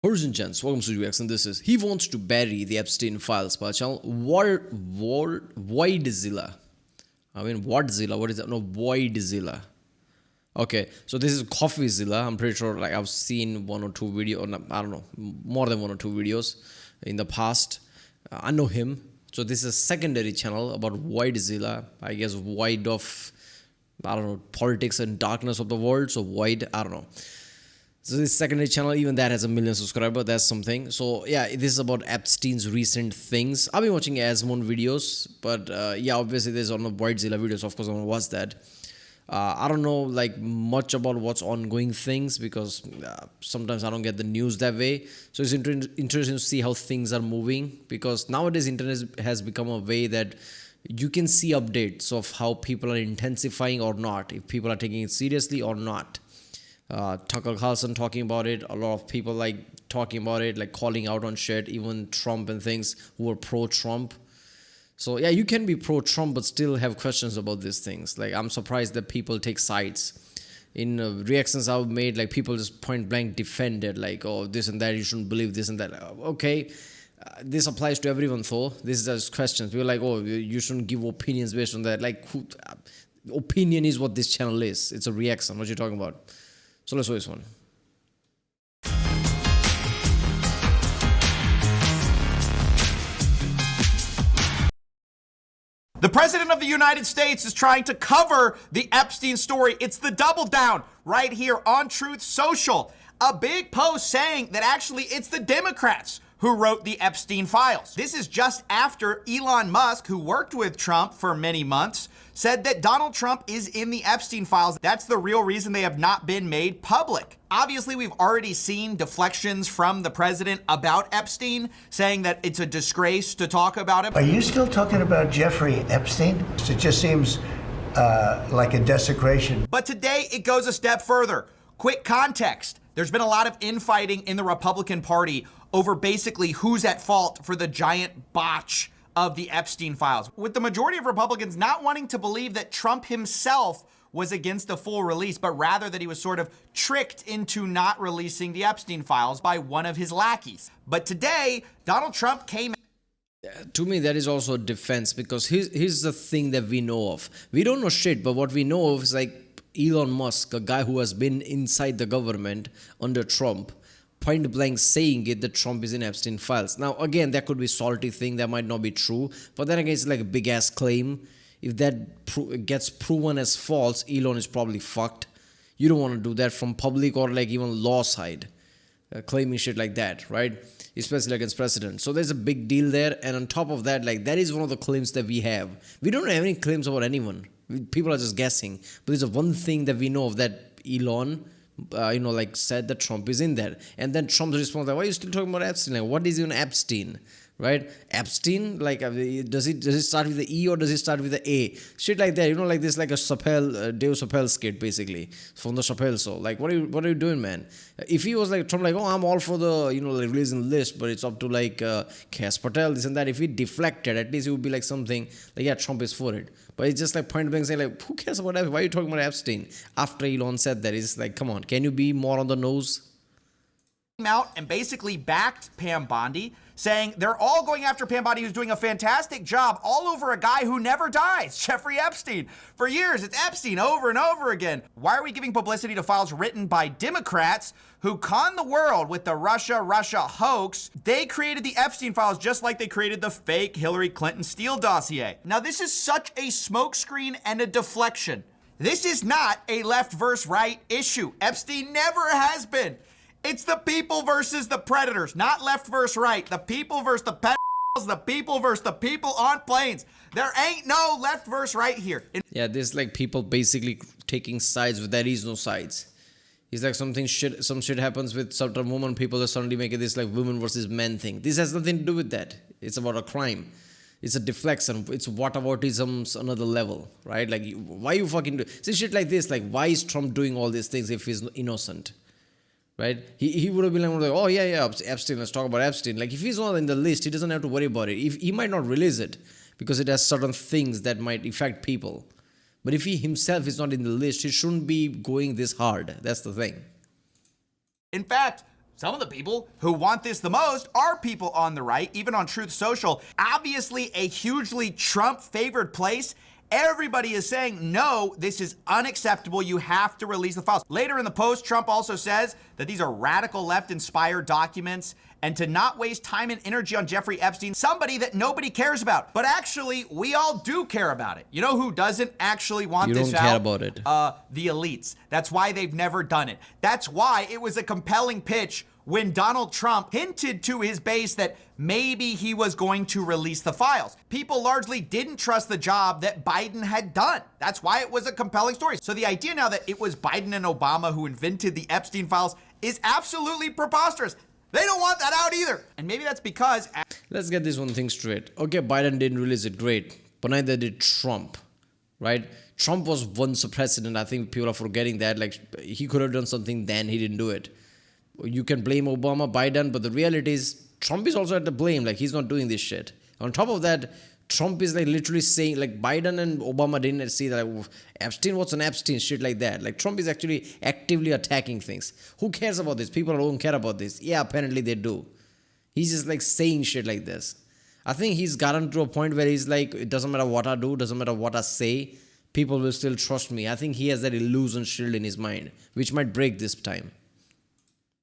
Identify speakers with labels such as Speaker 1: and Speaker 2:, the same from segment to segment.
Speaker 1: Horizon Gents, welcome to UX, and this is He Wants to Bury the Epstein Files by channel Voidzilla. WhatZilla? What is that? No, Voidzilla. Okay, so this is CoffeeZilla. I'm pretty sure like I've seen one or two videos, or no, I don't know, more than one or two videos in the past. I know him. So this is a secondary channel about Voidzilla. I guess void of, I don't know, politics and darkness of the world. So void, I don't know. So this secondary channel, even that has 1 million subscribers. That's something. So yeah, this is about Epstein's recent things. I've been watching Asmon videos, but yeah, obviously there's on the Voidzilla videos. Of course, I want to watch that. I don't know like much about what's ongoing things because sometimes I don't get the news that way. So it's interesting to see how things are moving because nowadays internet has become a way that you can see updates of how people are intensifying or not, if people are taking it seriously or not. Tucker Carlson talking about it, a lot of people like talking about it, like calling out on shit, even Trump and things who are pro-Trump. So yeah, you can be pro-Trump but still have questions about these things. Like I'm surprised that people take sides. In reactions I've made, like people just point blank defend it, like oh this and that, you shouldn't believe this and that. Okay, this applies to everyone though. This is just questions. People are like, oh, you shouldn't give opinions based on that. Like opinion is what this channel is. It's a reaction. What you're talking about. So let's watch this one.
Speaker 2: The President of the United States is trying to cover the Epstein story. It's the double down right here on Truth Social. A big post saying that actually it's the Democrats who wrote the Epstein files. This is just after Elon Musk, who worked with Trump for many months, said that Donald Trump is in the Epstein files. That's the real reason they have not been made public. Obviously, we've already seen deflections from the president about Epstein, saying that it's a disgrace to talk about him.
Speaker 3: Are you still talking about Jeffrey Epstein? It just seems like a desecration.
Speaker 2: But today it goes a step further. Quick context. There's been a lot of infighting in the Republican Party over basically who's at fault for the giant botch of the Epstein files, with the majority of Republicans not wanting to believe that Trump himself was against a full release, but rather that he was sort of tricked into not releasing the Epstein files by one of his lackeys. But today, Donald Trump came.
Speaker 1: To me, that is also a defense because here's the thing that we know of. We don't know shit, but what we know of is like Elon Musk, a guy who has been inside the government under Trump, point blank saying it that Trump is in Epstein files. Now, again, that could be a salty thing. That might not be true. But then again, it's like a big ass claim. If that gets proven as false, Elon is probably fucked. You don't want to do that from public or like even law side. Claiming shit like that, right? Especially against president. So there's a big deal there. And on top of that, like that is one of the claims that we have. We don't have any claims about anyone. People are just guessing. But there's one thing that we know of that Elon like said that Trump is in there. And then Trump's response like, why are you still talking about Epstein? Like, what is even Epstein? Right? Epstein, like, does it start with the E or does it start with the A? Shit like that, like this, like a Dave Chappelle skit, basically, from the Chappelle show. Like, what are you doing, man? If he was like, Trump, like, oh, I'm all for the, like releasing list, but it's up to like Cass Patel, this and that. If he deflected, at least it would be like something, like, yeah, Trump is for it. But it's just like point blank saying, like, who cares about Epstein? Why are you talking about Epstein? After Elon said that, it's like, come on, can you be more on the nose?
Speaker 2: Out and basically backed Pam Bondi, saying they're all going after Pam Bondi, who's doing a fantastic job all over a guy who never dies, Jeffrey Epstein. For years, it's Epstein over and over again. Why are we giving publicity to files written by Democrats who conned the world with the Russia hoax? They created the Epstein files just like they created the fake Hillary Clinton Steele dossier. Now, this is such a smokescreen and a deflection. This is not a left versus right issue. Epstein never has been. It's the people versus the predators, not left versus right. The people versus the pedophiles, the people versus the people on planes. There ain't no left versus right here.
Speaker 1: Yeah, there's like people basically taking sides, but there is no sides. It's like some shit happens with certain woman, people just suddenly make it this like women versus men thing. This has nothing to do with that. It's about a crime. It's a deflection. It's whataboutism's another level, right? Like, why you fucking do? See shit like this, like, why is Trump doing all these things if he's innocent? Right? He would have been like, oh yeah, Epstein, let's talk about Epstein. Like if he's not in the list, he doesn't have to worry about it. He might not release it because it has certain things that might affect people. But if he himself is not in the list, he shouldn't be going this hard. That's the thing.
Speaker 2: In fact, Some of the people who want this the most are people on the right, even on Truth Social. Obviously a hugely Trump-favored place. Everybody is saying, no, this is unacceptable. You have to release the files. Later in the post, Trump also says that these are radical left-inspired documents and to not waste time and energy on Jeffrey Epstein, somebody that nobody cares about. But actually, we all do care about it. You know who doesn't actually want this out?
Speaker 1: You don't care about it.
Speaker 2: The elites. That's why they've never done it. That's why it was a compelling pitch when Donald Trump hinted to his base that maybe he was going to release the files. People largely didn't trust the job that Biden had done. That's why it was a compelling story. So the idea now that it was Biden and Obama who invented the Epstein files is absolutely preposterous. They don't want that out either. And maybe that's because...
Speaker 1: Let's get this one thing straight. Okay, Biden didn't release it, great. But neither did Trump, right? Trump was once a president. I think people are forgetting that. Like, he could have done something then, he didn't do it. You can blame Obama, Biden, but the reality is Trump is also at the blame. Like, he's not doing this shit. On top of that, Trump is like literally saying, like, Biden and Obama didn't see that, like, Epstein, what's an Epstein, shit like that. Like, Trump is actually actively attacking things. Who cares about this? People don't care about this. Yeah, apparently they do. He's just like saying shit like this. I think he's gotten to a point where he's like, it doesn't matter what I do, doesn't matter what I say, people will still trust me. I think he has that illusion shield in his mind, which might break this time.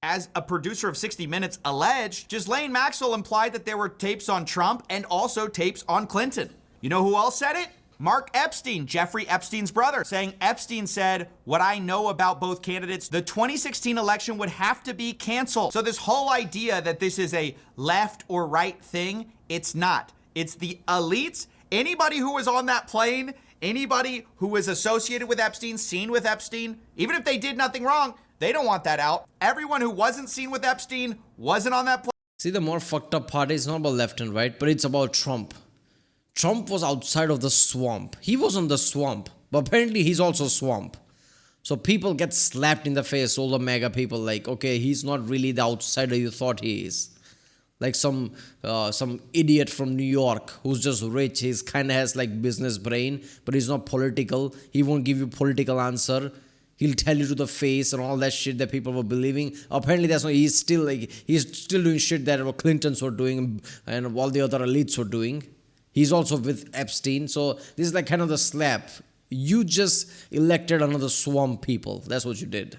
Speaker 2: As a producer of 60 Minutes alleged, Ghislaine Maxwell implied that there were tapes on Trump and also tapes on Clinton. You know who else said it? Mark Epstein, Jeffrey Epstein's brother, saying Epstein said, what I know about both candidates, the 2016 election would have to be canceled. So this whole idea that this is a left or right thing, it's not. It's the elites. Anybody who was on that plane, anybody who was associated with Epstein, seen with Epstein, even if they did nothing wrong, they don't want that out. Everyone who wasn't seen with Epstein wasn't on that plane.
Speaker 1: See, the more fucked up part is not about left and right, but it's about Trump. Trump was outside of the swamp. He was on the swamp, but apparently he's also swamp. So people get slapped in the face, all the mega people, like, okay, he's not really the outsider you thought he is. Like some idiot from New York who's just rich. He's kind of has like business brain, but he's not political. He won't give you political answer. He'll tell you to the face and all that shit that people were believing. Apparently that's why he's still doing shit that Clintons were doing and all the other elites were doing. He's also with Epstein. So this is like kind of the slap. You just elected another swamp people. That's what you did.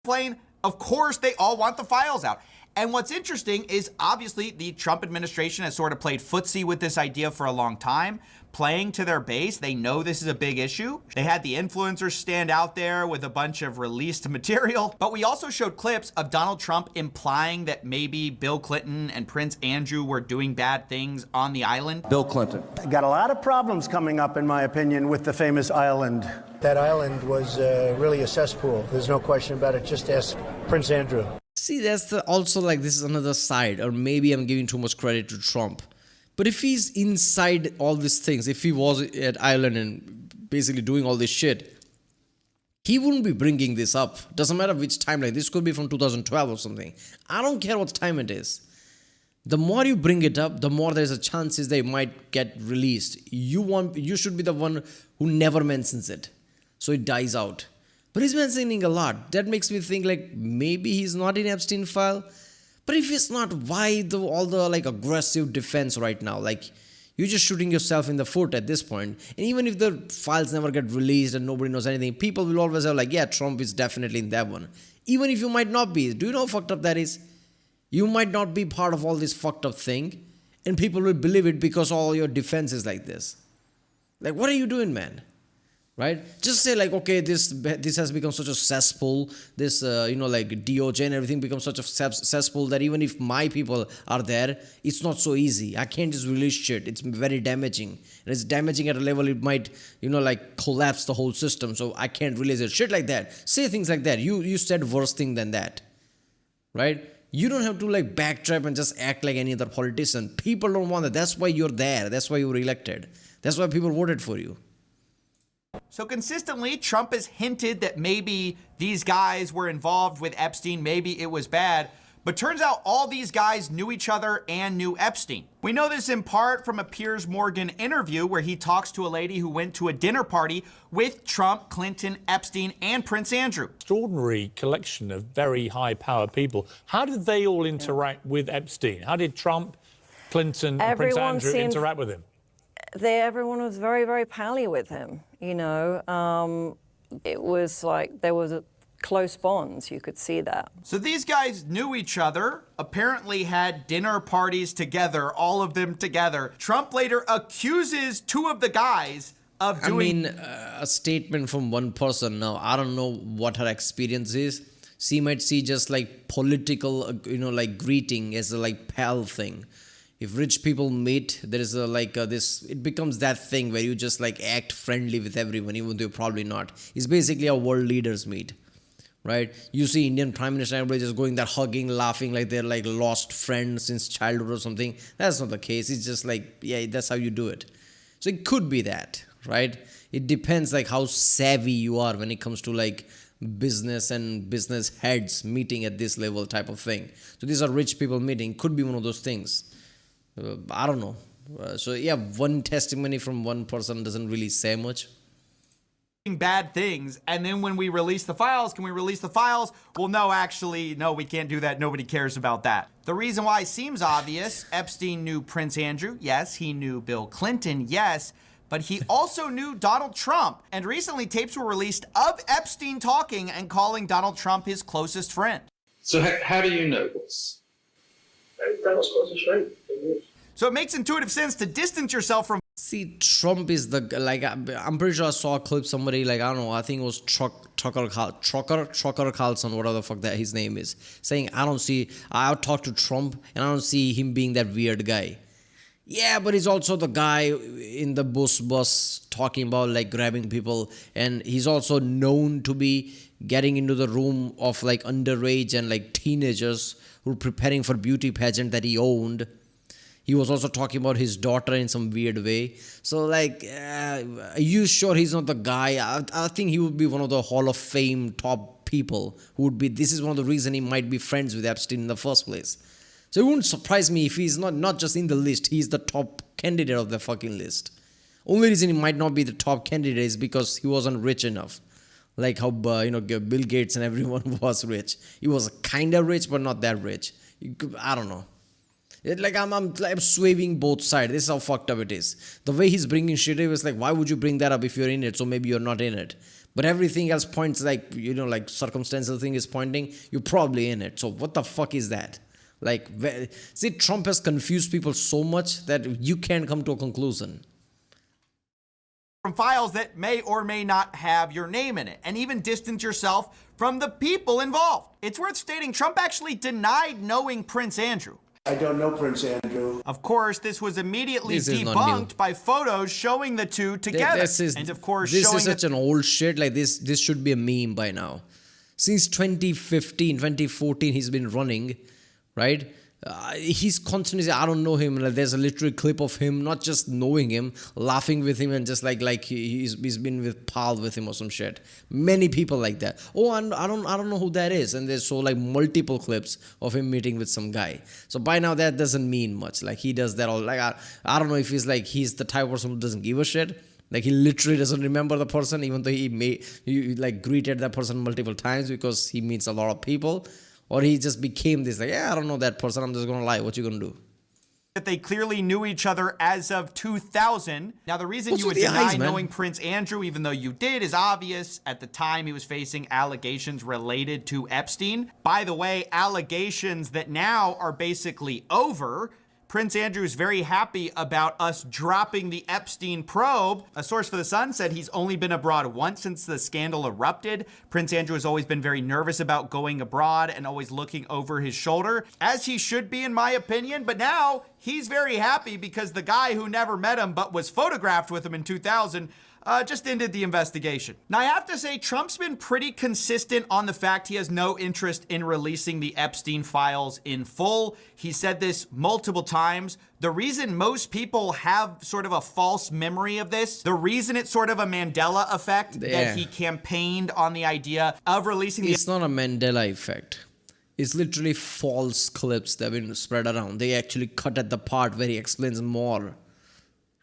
Speaker 2: Plane, of course they all want the files out. And what's interesting is obviously the Trump administration has sort of played footsie with this idea for a long time, playing to their base. They know this is a big issue. They had the influencers stand out there with a bunch of released material. But we also showed clips of Donald Trump implying that maybe Bill Clinton and Prince Andrew were doing bad things on the island.
Speaker 4: Bill Clinton.
Speaker 5: Got a lot of problems coming up, in my opinion, with the famous island.
Speaker 6: That island was really a cesspool. There's no question about it. Just ask Prince Andrew.
Speaker 1: See, that's also like this is another side, or maybe I'm giving too much credit to Trump. But if he's inside all these things, if he was at Ireland and basically doing all this shit, he wouldn't be bringing this up. Doesn't matter which timeline. This could be from 2012 or something. I don't care what time it is. The more you bring it up, the more there's a chances they might get released. You should be the one who never mentions it, so it dies out. But he's mentioning a lot. That makes me think like maybe he's not in Epstein file. But if he's not, why all the like aggressive defense right now? Like you're just shooting yourself in the foot at this point. And even if the files never get released and nobody knows anything, people will always have like, yeah, Trump is definitely in that one. Even if you might not be. Do you know how fucked up that is? You might not be part of all this fucked up thing. And people will believe it because all your defense is like this. Like, what are you doing, man? Right? Just say like, okay, this has become such a cesspool. This, like DOJ and everything becomes such a cesspool that even if my people are there, it's not so easy. I can't just release shit. It's very damaging. And it's damaging at a level it might, like collapse the whole system. So I can't release it. Shit like that. Say things like that. You said worse thing than that. Right? You don't have to like backtrap and just act like any other politician. People don't want that. That's why you're there. That's why you were elected. That's why people voted for you.
Speaker 2: So consistently, Trump has hinted that maybe these guys were involved with Epstein, maybe it was bad. But turns out all these guys knew each other and knew Epstein. We know this in part from a Piers Morgan interview where he talks to a lady who went to a dinner party with Trump, Clinton, Epstein, and Prince Andrew.
Speaker 4: Extraordinary collection of very high-powered people. How did they all interact with Epstein? How did Trump, Clinton, and Prince Andrew interact with him?
Speaker 7: Everyone was very, very pally with him, you know. It was like there was close bonds, you could see that.
Speaker 2: So these guys knew each other, apparently had dinner parties together, all of them together. Trump later accuses two of the guys of doing...
Speaker 1: a statement from one person. Now, I don't know what her experience is. She might see just like political, like greeting as a like pal thing. If rich people meet, there is it becomes that thing where you just like act friendly with everyone, even though you're probably not. It's basically how world leaders meet, right? You see Indian Prime Minister, everybody just going there, hugging, laughing like they're like lost friends since childhood or something. That's not the case. It's just like, yeah, that's how you do it. So it could be that, right? It depends like how savvy you are when it comes to like business and business heads meeting at this level type of thing. So these are rich people meeting. Could be one of those things. I don't know. So yeah, one testimony from one person doesn't really say much.
Speaker 2: Bad things, and then when we release the files, can we release the files? Well, no, actually, no, we can't do that. Nobody cares about that. The reason why seems obvious. Epstein knew Prince Andrew. Yes, he knew Bill Clinton. Yes, but he also knew Donald Trump. And recently, tapes were released of Epstein talking and calling Donald Trump his closest friend.
Speaker 8: So how do you know this?
Speaker 2: So it makes intuitive sense to distance yourself from...
Speaker 1: See, Trump is the, like, I'm pretty sure I saw a clip, somebody, like, I don't know, I think it was Trucker Carlson, whatever the fuck that his name is, saying, I'll talk to Trump, and I don't see him being that weird guy. Yeah, but he's also the guy in the bus talking about, like, grabbing people, and he's also known to be getting into the room of, like, underage and, like, teenagers who were preparing for beauty pageant that he owned. He was also talking about his daughter in some weird way. So, like, are you sure he's not the guy? I think he would be one of the Hall of Fame top people who would be... This is one of the reasons he might be friends with Epstein in the first place. So it wouldn't surprise me if he's not just in the list, he's the top candidate of the fucking list. Only reason he might not be the top candidate is because he wasn't rich enough. Like how, Bill Gates and everyone was rich. He was kind of rich, but not that rich. I don't know. I'm swaying both sides. This is how fucked up it is. The way he's bringing shit up is like, why would you bring that up if you're in it? So maybe you're not in it. But everything else points like, like circumstantial thing is pointing, you're probably in it. So what the fuck is that? Like, see, Trump has confused people so much that you can't come to a conclusion.
Speaker 2: From files that may or may not have your name in it, and even distance yourself from the people involved. It's worth stating Trump actually denied knowing Prince Andrew.
Speaker 3: I don't know Prince Andrew.
Speaker 2: Of course, this was immediately debunked by photos showing the two together. And of course,
Speaker 1: this is such an old shit. Like this should be a meme by now. Since 2014, he's been running, right? He's constantly saying, I don't know him. Like, there's a literal clip of him not just knowing him, laughing with him, and just like he's been with pal with him or some shit. Many people like that. Oh, I don't know who that is. And there's so like multiple clips of him meeting with some guy. So by now that doesn't mean much. Like he does that all. Like I don't know if he's the type of person who doesn't give a shit. Like he literally doesn't remember the person, even though he like greeted that person multiple times because he meets a lot of people. Or he just became this, like, yeah, I don't know that person, I'm just going to lie. What you going to do?
Speaker 2: That they clearly knew each other as of 2000. Now, the reason you would deny knowing Prince Andrew, even though you did, is obvious. At the time, he was facing allegations related to Epstein. By the way, allegations that now are basically over. Prince Andrew is very happy about us dropping the Epstein probe. A source for The Sun said he's only been abroad once since the scandal erupted. Prince Andrew has always been very nervous about going abroad and always looking over his shoulder, as he should be in my opinion. But now he's very happy because the guy who never met him but was photographed with him in 2000 just ended the investigation. Now, I have to say, Trump's been pretty consistent on the fact he has no interest in releasing the Epstein files in full. He said this multiple times. The reason most people have sort of a false memory of this, the reason it's sort of a Mandela effect that he campaigned on the idea of releasing
Speaker 1: It's not a Mandela effect. It's literally false clips that have been spread around. They actually cut at the part where he explains more,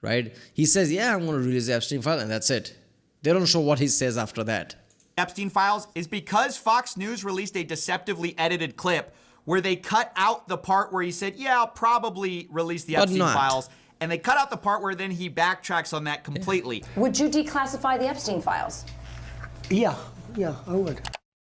Speaker 1: right? He says, yeah, I'm going to release the Epstein file, and that's it. They don't show what he says after that.
Speaker 2: Epstein files is because Fox News released a deceptively edited clip where they cut out the part where he said, yeah, I'll probably release the Epstein files. And they cut out the part where then he backtracks on that completely.
Speaker 9: Would you declassify the Epstein files?
Speaker 6: Yeah, I would.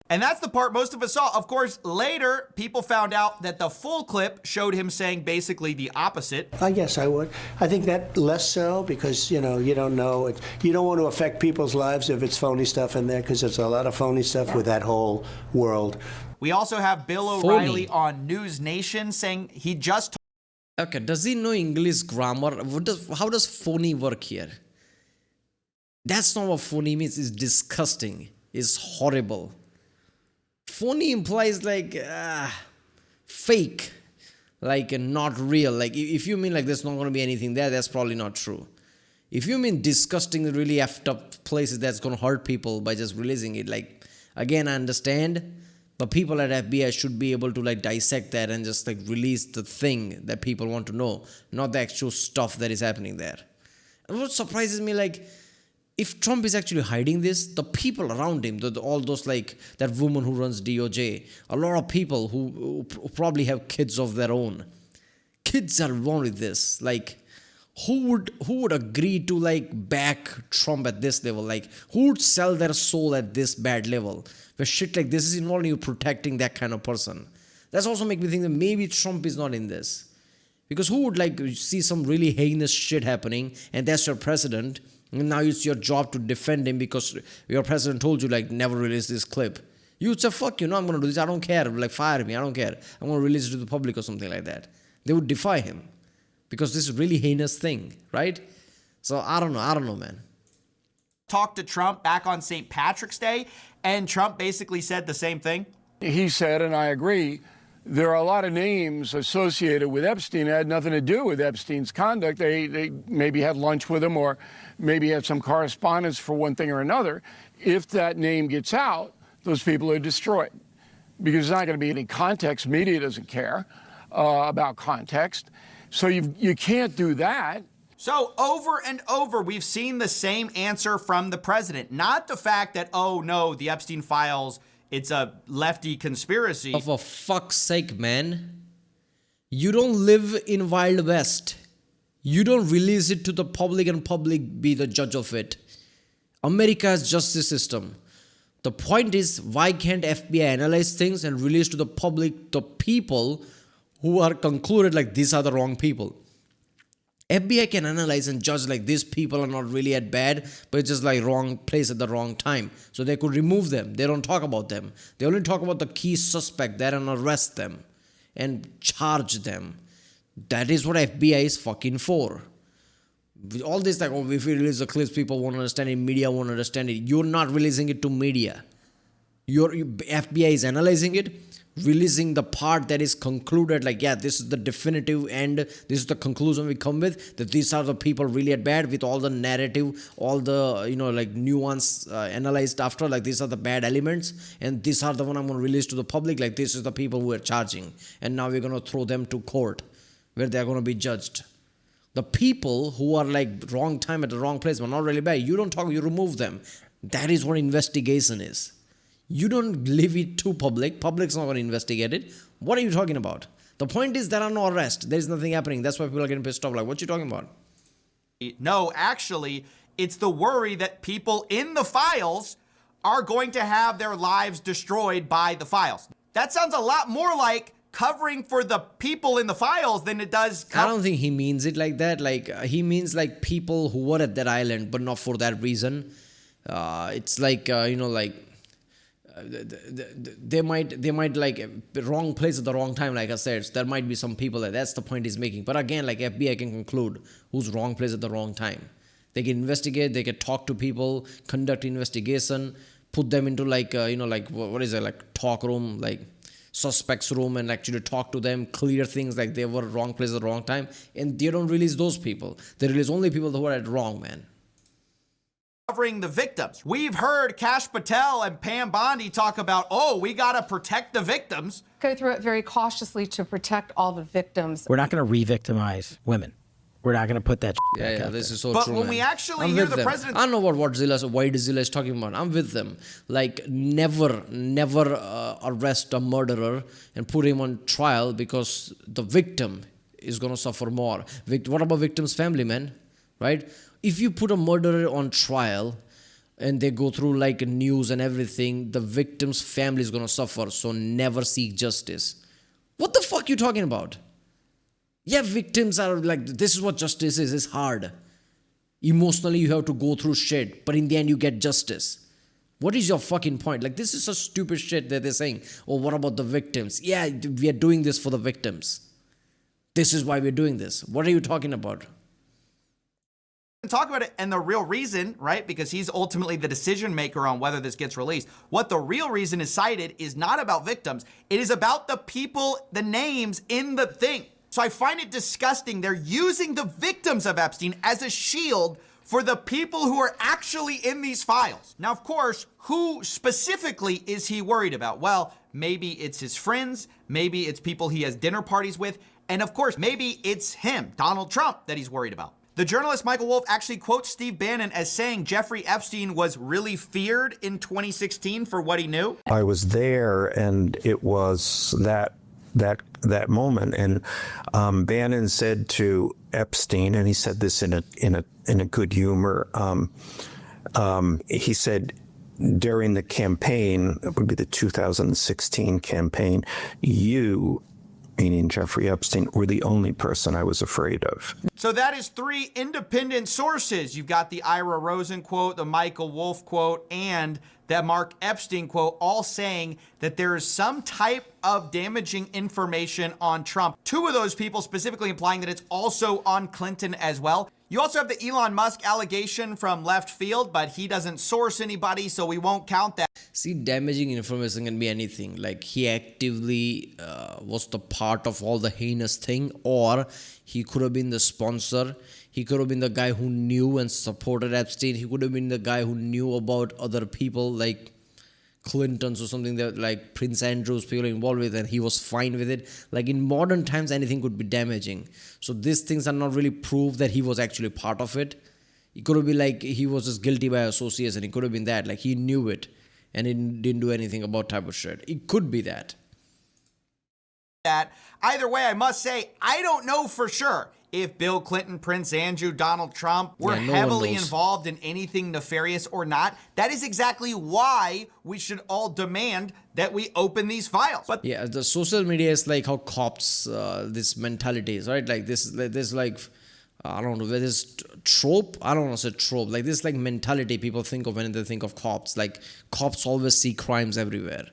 Speaker 2: And that's the part most of us saw. Of course, later, people found out that the full clip showed him saying basically the opposite.
Speaker 6: Yes, I would. I think that less so because, you don't know. You don't want to affect people's lives if it's phony stuff in there because there's a lot of phony stuff with that whole world.
Speaker 2: We also have Bill O'Reilly on News Nation saying he just...
Speaker 1: Okay, does he know English grammar? How does phony work here? That's not what phony means. It's disgusting. It's horrible. Phony implies like fake, like not real. Like if you mean like there's not going to be anything there, that's probably not true. If you mean disgusting, really effed up places that's going to hurt people by just releasing it, like again, I understand, but people at FBI should be able to like dissect that and just like release the thing that people want to know, not the actual stuff that is happening there. And what surprises me, like, if Trump is actually hiding this, the people around him, all those like that woman who runs DOJ, a lot of people who probably have kids of their own. Kids are wrong with this. Like, who would agree to like back Trump at this level? Like, who would sell their soul at this bad level? Where shit like this is involving you protecting that kind of person. That's also make me think that maybe Trump is not in this. Because who would like see some really heinous shit happening and that's your president? And now it's your job to defend him because your president told you, like, never release this clip. You would say, fuck you, no, I'm going to do this. I don't care. Like, fire me. I don't care. I'm going to release it to the public or something like that. They would defy him because this is a really heinous thing, right? So I don't know, man.
Speaker 2: Talked to Trump back on St. Patrick's Day, and Trump basically said the same thing.
Speaker 10: He said, and I agree, there are a lot of names associated with Epstein that had nothing to do with Epstein's conduct. They maybe had lunch with him or maybe had some correspondence for one thing or another. If that name gets out, those people are destroyed because there's not going to be any context. Media doesn't care about context. So you can't do that.
Speaker 2: So over and over, we've seen the same answer from the president. Not the fact that, oh no, the Epstein files, it's a lefty conspiracy.
Speaker 1: Oh, for fuck's sake, man. You don't live in Wild West. You don't release it to the public and public be the judge of it. America's justice system. The point is, why can't FBI analyze things and release to the public the people who are concluded like these are the wrong people? FBI can analyze and judge like these people are not really at bad, but it's just like wrong place at the wrong time. So they could remove them. They don't talk about them. They only talk about the key suspect there and arrest them and charge them. That is what FBI is fucking for. With all this, like, oh, if we release the clips, people won't understand it, media won't understand it. You're not releasing it to media. FBI is analyzing it, releasing the part that is concluded, like, yeah, this is the definitive end, this is the conclusion we come with, that these are the people really at bad, with all the narrative, all the, like nuance analyzed after, like these are the bad elements, and these are the one I'm going to release to the public, like this is the people who are charging, and now we're going to throw them to court, where they're going to be judged. The people who are like wrong time at the wrong place were not really bad. You don't talk, you remove them. That is what investigation is. You don't leave it to public. Public's not going to investigate it. What are you talking about? The point is there are no arrests. There is nothing happening. That's why people are getting pissed off. Like, what you talking about?
Speaker 2: No, actually, it's the worry that people in the files are going to have their lives destroyed by the files. That sounds a lot more like covering for the people in the files than it does.
Speaker 1: I don't think he means it like that. Like, he means like people who were at that island, but not for that reason. It's like, they might like wrong place at the wrong time, like I said. So there might be some people that's the point he's making. But again, like FBI can conclude who's wrong place at the wrong time. They can investigate, they can talk to people, conduct investigation, put them into like, what is it, like talk room, like suspects room, and actually talk to them, clear things like they were wrong place at the wrong time. And they don't release those people. They release only people who are at wrong, man.
Speaker 2: covering the victims. We've heard Kash Patel and Pam Bondi talk about, oh, we got to protect the victims.
Speaker 11: Go through it very cautiously to protect all the victims.
Speaker 12: We're not going to re-victimize women. We're not going to put that back out
Speaker 1: this
Speaker 12: there.
Speaker 1: is so
Speaker 2: but
Speaker 1: true,
Speaker 2: when
Speaker 1: man.
Speaker 2: we actually
Speaker 1: I'm
Speaker 2: hear
Speaker 1: with
Speaker 2: the
Speaker 1: them.
Speaker 2: president...
Speaker 1: I don't know what White Zilla is talking about. I'm with them. Like, never arrest a murderer and put him on trial because the victim is going to suffer more. What about victim's family, man? Right? If you put a murderer on trial and they go through like news and everything, the victim's family is going to suffer. So never seek justice. What the fuck you talking about? Yeah, victims are like, this is what justice is. It's hard. Emotionally, you have to go through shit, but in the end, you get justice. What is your fucking point? Like, this is such stupid shit that they're saying. Oh, what about the victims? Yeah, we are doing this for the victims. This is why we're doing this. What are you talking about?
Speaker 2: Talk about it, and the real reason, right, because he's ultimately the decision maker on whether this gets released. What the real reason is cited is not about victims. It is about the people, the names in the thing. So I find it disgusting. They're using the victims of Epstein as a shield for the people who are actually in these files. Now, of course, who specifically is he worried about? Well, maybe it's his friends, maybe it's people he has dinner parties with, and of course, maybe it's him, Donald Trump, that he's worried about. The journalist Michael Wolff actually quotes Steve Bannon as saying Jeffrey Epstein was really feared in 2016 for what he knew.
Speaker 13: I was there, and it was that moment, and Bannon said to Epstein, and he said this in a good humor. He said during the campaign, it would be the 2016 campaign, you, meaning Jeffrey Epstein, were the only person I was afraid of.
Speaker 2: So that is 3 independent sources. You've got the Ira Rosen quote, the Michael Wolff quote, and that Mark Epstein quote, all saying that there is some type of damaging information on Trump. 2 of those people specifically implying that it's also on Clinton as well. You also have the Elon Musk allegation from left field, but he doesn't source anybody, so we won't count that.
Speaker 1: See, damaging information can be anything. Like, he actively was the part of all the heinous thing, or he could have been the sponsor. He could have been the guy who knew and supported Epstein. He could have been the guy who knew about other people like Clintons or something, that like Prince Andrew's people involved with, and he was fine with it. Like, in modern times, anything could be damaging. So these things are not really proof that he was actually part of it. It could have been like he was just guilty by association. It could have been that, like, he knew it and he didn't do anything about type of shit. It could be that.
Speaker 2: Either way, I must say, I don't know for sure if Bill Clinton, Prince Andrew, Donald Trump were heavily involved in anything nefarious or not. That is exactly why we should all demand that we open these files. But
Speaker 1: yeah, the social media is like how cops, this mentality is, right? Like this like, I don't know whether it's trope. I don't want to say trope. Like this like mentality people think of when they think of cops. Like cops always see crimes everywhere.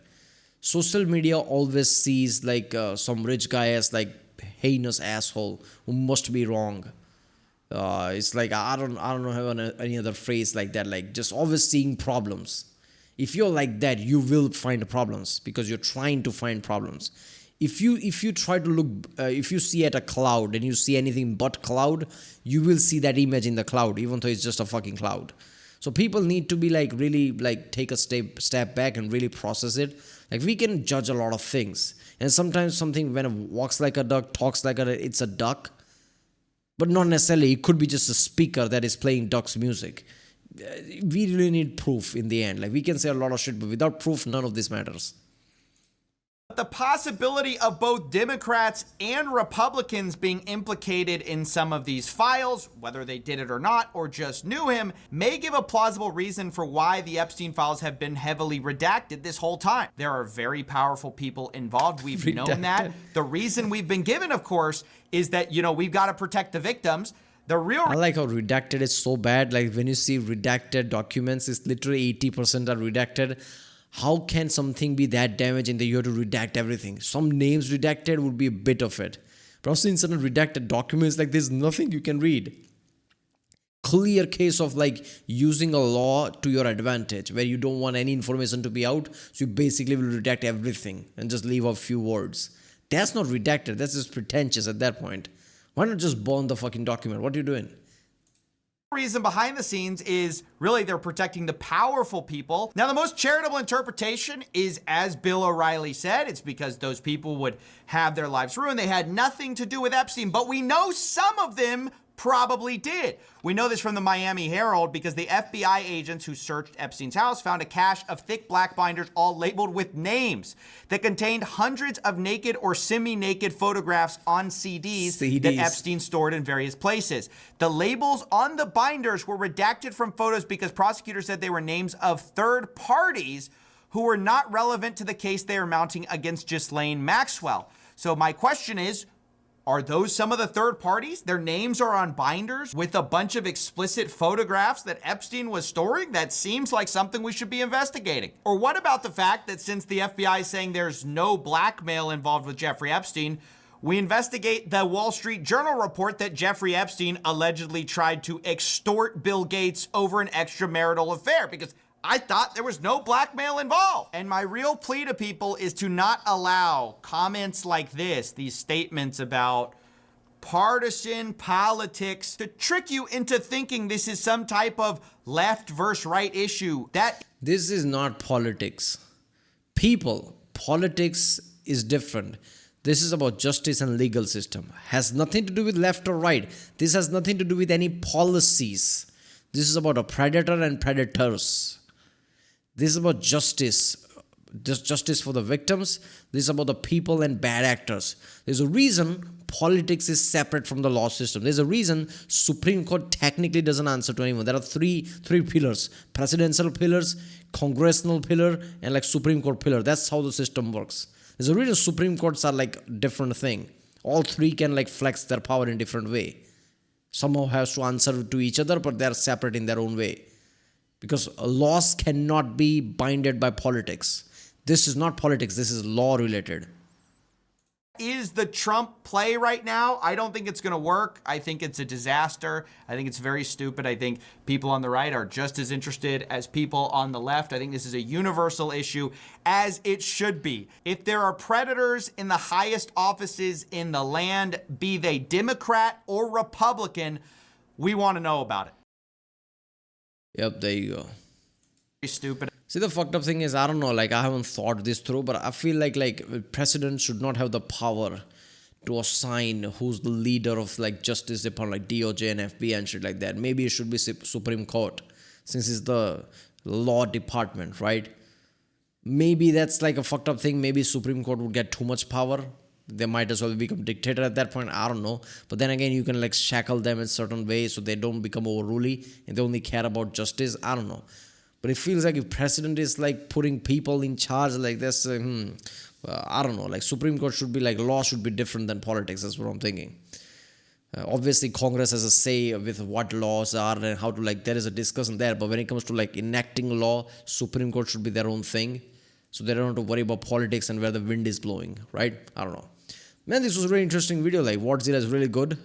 Speaker 1: Social media always sees like some rich guy as like heinous asshole who must be wrong. It's like I don't know any other phrase like that. Like just always seeing problems. If you're like that, you will find problems because you're trying to find problems. If you try to look, if you see at a cloud and you see anything but cloud, you will see that image in the cloud, even though it's just a fucking cloud. So people need to be like really like take a step back and really process it. Like we can judge a lot of things, and sometimes something when it walks like a duck, talks like it's a duck, but not necessarily. It could be just a speaker that is playing duck's music. We really need proof in the end. Like we can say a lot of shit, but without proof, none of this matters.
Speaker 2: the possibility of both Democrats and Republicans being implicated in some of these files, whether they did it or not, or just knew him, may give a plausible reason for why the Epstein files have been heavily redacted this whole time. There are very powerful people involved. We've known that. The reason we've been given, of course, is that, you know, we've got to protect the victims. I like how redacted is so bad. Like when you see redacted documents, it's literally 80% are redacted. How can something be that damaging that you have to redact everything? Some names redacted would be a bit of it. But also in certain redacted documents, like there's nothing you can read. Clear case of like using a law to your advantage where you don't want any information to be out. So you basically will redact everything and just leave a few words. That's not redacted. That's just pretentious at that point. Why not just burn the fucking document? What are you doing? reason behind the scenes is really they're protecting the powerful people. Now, the most charitable interpretation is, as Bill O'Reilly said, it's because those people would have their lives ruined. They had nothing to do with Epstein, but we know some of them probably did. We know this from the Miami Herald because the FBI agents who searched Epstein's house found a cache of thick black binders all labeled with names that contained hundreds of naked or semi-naked photographs on CDs that Epstein stored in various places. The labels on the binders were redacted from photos because prosecutors said they were names of third parties who were not relevant to the case they are mounting against Ghislaine Maxwell. So my question is, are those some of the third parties? Their names are on binders with a bunch of explicit photographs that Epstein was storing? That seems like something we should be investigating. Or what about the fact that since the FBI is saying there's no blackmail involved with Jeffrey Epstein, we investigate the Wall Street Journal report that Jeffrey Epstein allegedly tried to extort Bill Gates over an extramarital affair, because I thought there was no blackmail involved. And my real plea to people is to not allow comments like this, these statements about partisan politics, to trick you into thinking this is some type of left versus right issue.
Speaker 1: This is not politics. Politics is different. This is about justice and legal system. Has nothing to do with left or right. This has nothing to do with any policies. This is about a predator and predators. This is about justice, just justice for the victims. This is about the people and bad actors. There's a reason politics is separate from the law system. There's a reason Supreme Court technically doesn't answer to anyone. There are three pillars: presidential pillars, congressional pillar, and like Supreme Court pillar. That's how the system works. There's a reason Supreme Courts are like different thing. All three can like flex their power in different way. Somehow has to answer to each other, but they're separate in their own way. Because laws cannot be binded by politics. This is not politics, this is law related.
Speaker 2: Is the Trump play right now? I don't think it's going to work. I think it's a disaster. I think it's very stupid. I think people on the right are just as interested as people on the left. I think this is a universal issue, as it should be. If there are predators in the highest offices in the land, be they Democrat or Republican, we want to know about it.
Speaker 1: Yep, there you go.
Speaker 2: Stupid.
Speaker 1: See, the fucked up thing is, I don't know, like I haven't thought this through, but I feel like presidents should not have the power to assign who's the leader of like Justice Department, like DOJ and FBI and shit like that. Maybe it should be Supreme Court, since it's the law department, right? Maybe that's like a fucked up thing. Maybe Supreme Court would get too much power. They might as well become dictator at that point. I don't know. But then again, you can like shackle them in certain ways so they don't become overruly and they only care about justice. I don't know. But it feels like if president is like putting people in charge like this, I don't know. Like Supreme Court should be like, law should be different than politics. That's what I'm thinking. Obviously, Congress has a say with what laws are and how to like, there is a discussion there. But when it comes to like enacting law, Supreme Court should be their own thing. So they don't have to worry about politics and where the wind is blowing, right? I don't know. Man, this was a really interesting video. Like, Wadzilla is really good.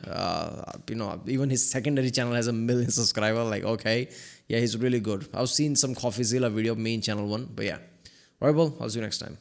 Speaker 1: Even his secondary channel has 1 million subscribers. Like, okay, yeah, he's really good. I've seen some CoffeeZilla video, main channel one. But yeah. Alright, well, I'll see you next time.